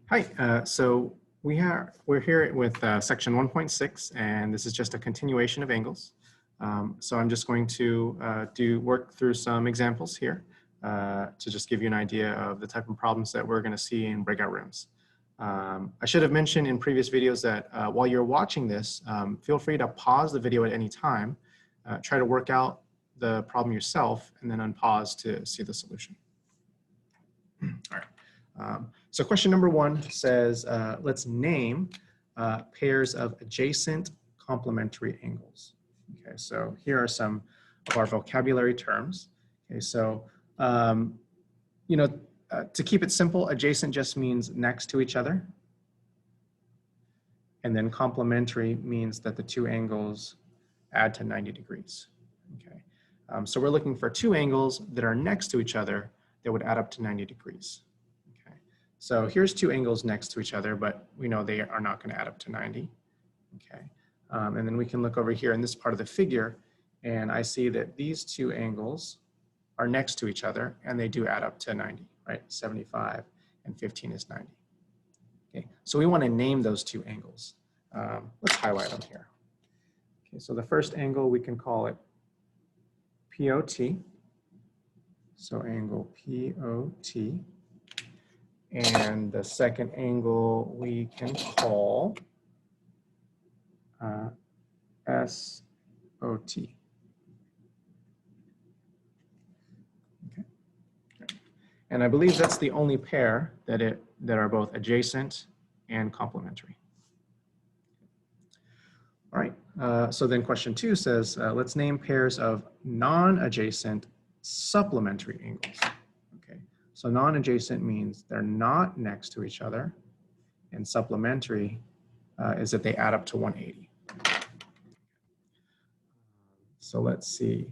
Hi, we're here with section 1.6, and this is just a continuation of angles. So I'm just going to work through some examples here to just give you an idea of the type of problems that we're going to see in breakout rooms. I should have mentioned in previous videos that while you're watching this, feel free to pause the video at any time, try to work out the problem yourself, and then unpause to see the solution. All right. So question number one says, let's name pairs of adjacent complementary angles. Okay, so here are some of our vocabulary terms. Okay, so, to keep it simple, adjacent just means next to each other. And then complementary means that the two angles add to 90 degrees. Okay, so we're looking for two angles that are next to each other that would add up to 90 degrees. So here's two angles next to each other, but we know they are not going to add up to 90. Okay, and then we can look over here in this part of the figure, and I see that these two angles are next to each other, and they do add up to 90, right? 75 and 15 is 90. Okay, so we want to name those two angles. Let's highlight them here. Okay, so the first angle, we can call it POT. So angle POT. And the second angle we can call SOT. Okay. And I believe that's the only pair that are both adjacent and complementary. All right, so then question two says, let's name pairs of non-adjacent supplementary angles. So non-adjacent means they're not next to each other, and supplementary is that they add up to 180. So let's see.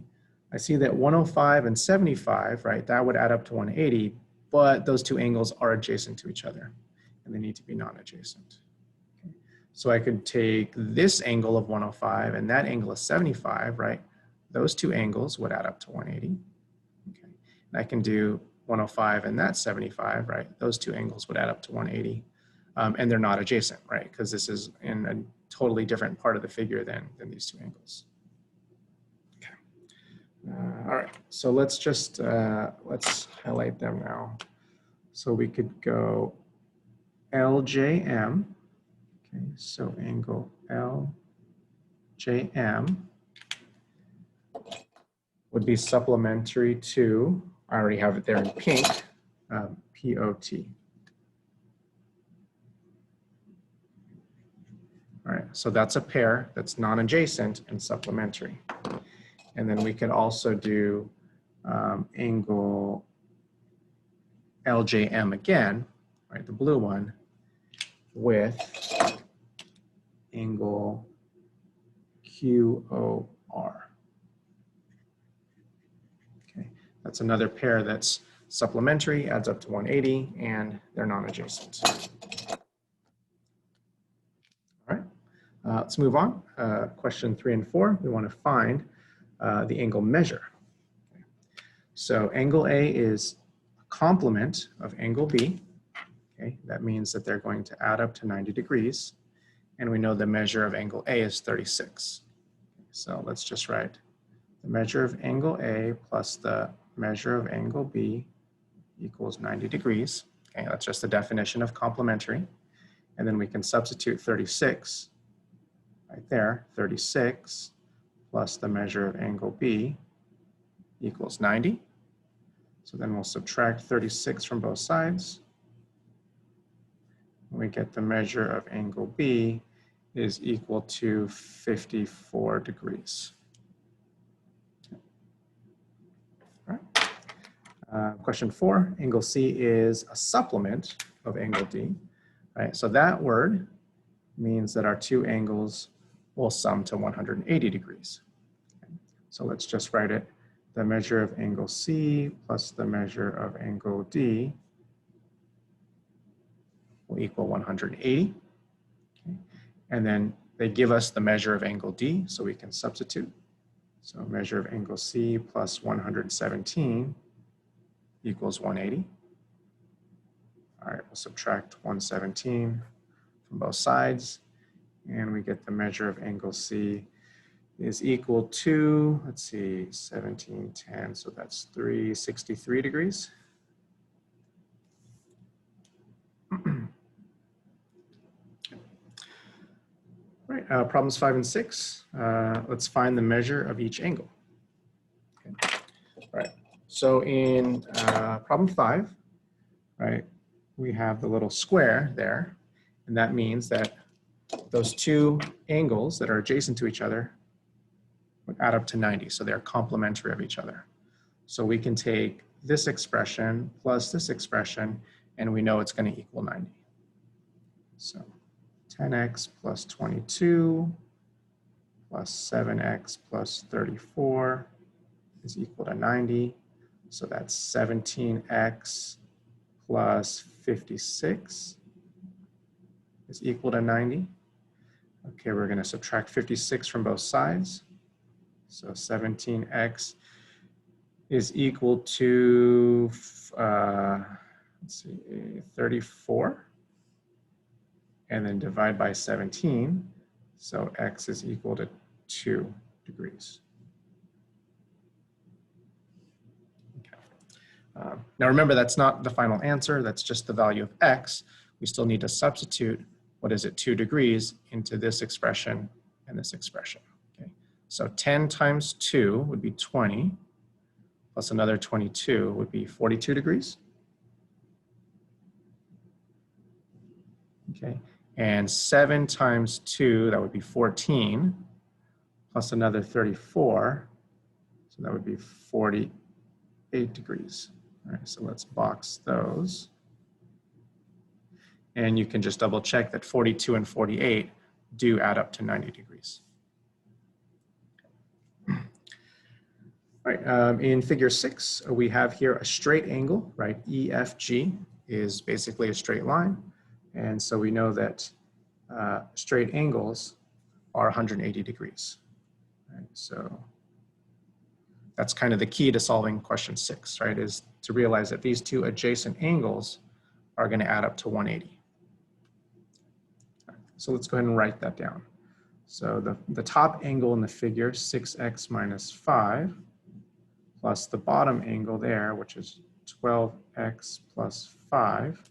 I see that 105 and 75, right, that would add up to 180, but those two angles are adjacent to each other, and they need to be non-adjacent. Okay. So I could take this angle of 105 and that angle of 75, right? Those two angles would add up to 180. Okay. And I can do 105 and that's 75, right? Those two angles would add up to 180. And they're not adjacent, right? Because this is in a totally different part of the figure than these two angles. Okay. All right, so let's just, let's highlight them now. So we could go LJM. Okay, so angle LJM would be supplementary to, I already have it there in pink, POT. All right, so that's a pair that's non-adjacent and supplementary. And then we could also do angle LJM again, right, the blue one, with angle QOR. That's another pair that's supplementary, adds up to 180, and they're non-adjacent. All right, let's move on. Question 3 and 4, we want to find the angle measure. Okay. So angle A is a complement of angle B. Okay, that means that they're going to add up to 90 degrees, and we know the measure of angle A is 36. Okay, so let's just write the measure of angle A plus the measure of angle B equals 90 degrees. Okay, that's just the definition of complementary. And then we can substitute 36 right there. 36 plus the measure of angle B equals 90. So then we'll subtract 36 from both sides. We get the measure of angle B is equal to 54 degrees. Question 4, angle C is a supplement of angle D, right? So that word means that our two angles will sum to 180 degrees. Okay. So let's just write it. The measure of angle C plus the measure of angle D will equal 180. Okay. And then they give us the measure of angle D, so we can substitute. So measure of angle C plus 117 equals 180. All right, we'll subtract 117 from both sides, and we get the measure of angle C is equal to, let's see, 1710, so that's 363 degrees. Right, problems 5 and 6. Let's find the measure of each angle. Okay. All right, so in problem 5, right, we have the little square there, and that means that those two angles that are adjacent to each other would add up to 90, so they're complementary of each other. So we can take this expression plus this expression, and we know it's going to equal 90. So 10x plus 22 plus 7x plus 34 is equal to 90. So that's 17x plus 56 is equal to 90. Okay, we're going to subtract 56 from both sides. So 17x is equal to, let's see, 34. And then divide by 17. So x is equal to 2 degrees. Okay. Now remember, that's not the final answer. That's just the value of x. We still need to substitute, what is it, 2 degrees into this expression and this expression. Okay. So 10 times 2 would be 20, plus another 22 would be 42 degrees. Okay. And 7 times 2, that would be 14, plus another 34, so that would be 48 degrees. All right, so let's box those. And you can just double check that 42 and 48 do add up to 90 degrees. All right, in figure 6, we have here a straight angle, right? EFG is basically a straight line. And so we know that straight angles are 180 degrees. Right? So that's kind of the key to solving question 6, right? Is to realize that these two adjacent angles are going to add up to 180. Right, so let's go ahead and write that down. So the top angle in the figure, 6x minus 5, plus the bottom angle there, which is 12x plus 5,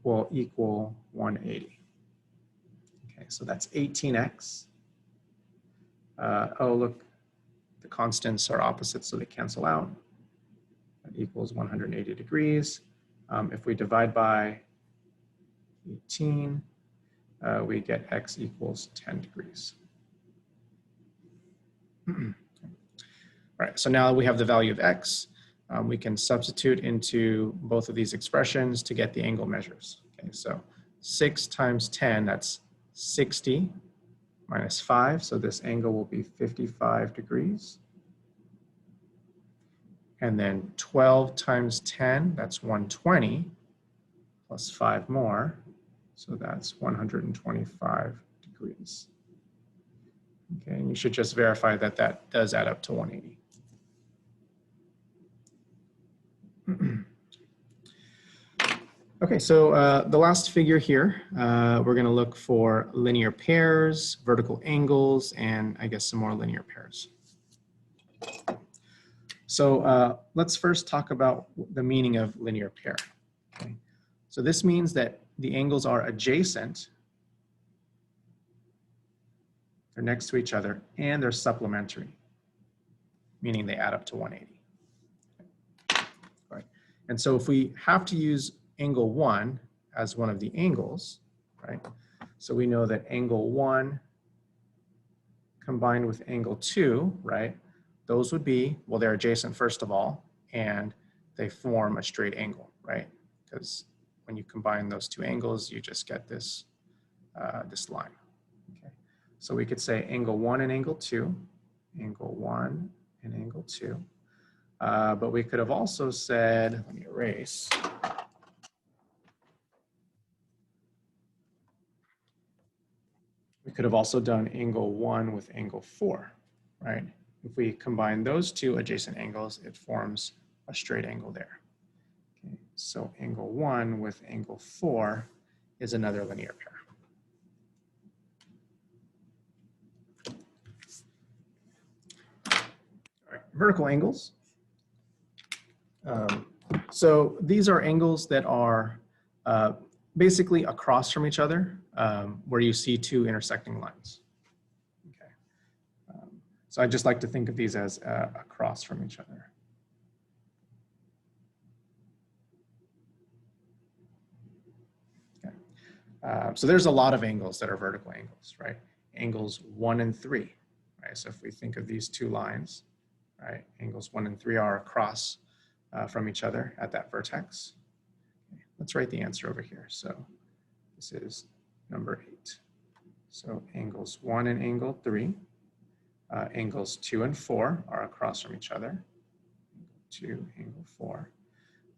will equal 180. Okay, so that's 18x. Oh, look, the constants are opposite, so they cancel out. That equals 180 degrees. If we divide by 18, we get x equals 10 degrees. All right, so now we have the value of x. We can substitute into both of these expressions to get the angle measures. Okay, so 6 times 10, that's 60 minus 5. So this angle will be 55 degrees. And then 12 times 10, that's 120, plus 5 more. So that's 125 degrees. Okay, and you should just verify that that does add up to 180. Okay, so the last figure here, we're going to look for linear pairs, vertical angles, and I guess some more linear pairs. So let's first talk about the meaning of linear pair. Okay. So this means that the angles are adjacent, they're next to each other, and they're supplementary, meaning they add up to 180. Okay. All right. And so if we have to use angle 1 as one of the angles, right? So we know that angle 1 combined with angle 2, right? Those would be, well, they're adjacent first of all, and they form a straight angle, right? Because when you combine those two angles, you just get this, this line. Okay. So we could say angle 1 and angle 2, angle 1 and angle 2. But we could have also said, let me erase. We could have also done angle 1 with angle 4, right? If we combine those two adjacent angles, it forms a straight angle there. Okay. So angle 1 with angle 4 is another linear pair. All right, vertical angles. So these are angles that are basically across from each other, where you see two intersecting lines. Okay. So I just like to think of these as across from each other. Okay. So there's a lot of angles that are vertical angles, right? Angles 1 and 3, right? So if we think of these two lines, right? Angles 1 and 3 are across from each other at that vertex. Okay. Let's write the answer over here. So this is number 8. So angles 1 and angle 3. Angles 2 and 4 are across from each other. 2, angle 4.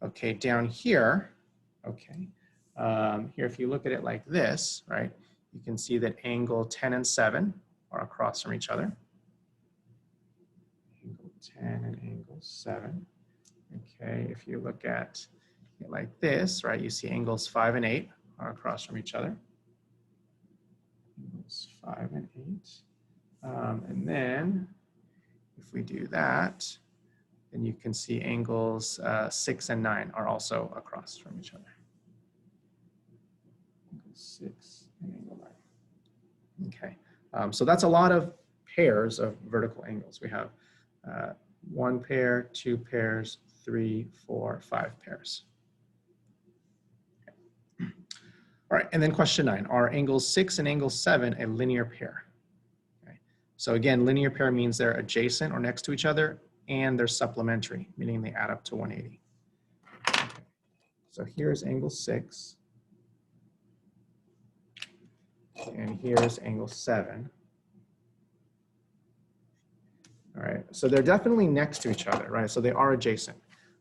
Okay, down here, okay, here if you look at it like this, right, you can see that angle 10 and 7 are across from each other. Angle 10 and angle 7. Okay, if you look at it like this, right, you see angles 5 and 8 are across from each other. Angles 5 and 8. And then if we do that, then you can see angles 6 and 9 are also across from each other. Angle 6 and angle 9. Okay, so that's a lot of pairs of vertical angles. We have 1 pair, 2 pairs, 3, 4, 5 pairs. Okay. All right, and then question 9, are angles 6 and angle 7 a linear pair? Okay. So again, linear pair means they're adjacent or next to each other, and they're supplementary, meaning they add up to 180. Okay. So here's angle 6, and here's angle 7. All right, so they're definitely next to each other, right? So they are adjacent,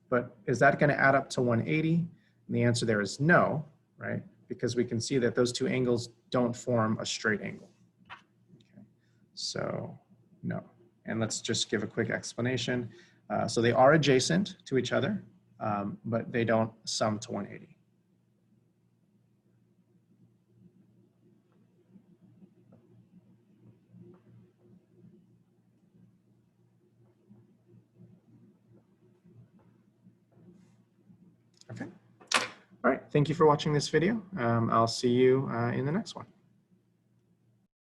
but is that going to add up to 180? And the answer there is no, right? Because we can see that those two angles don't form a straight angle. Okay. So no, and let's just give a quick explanation. So they are adjacent to each other, but they don't sum to 180. Okay. All right. Thank you for watching this video. I'll see you in the next one.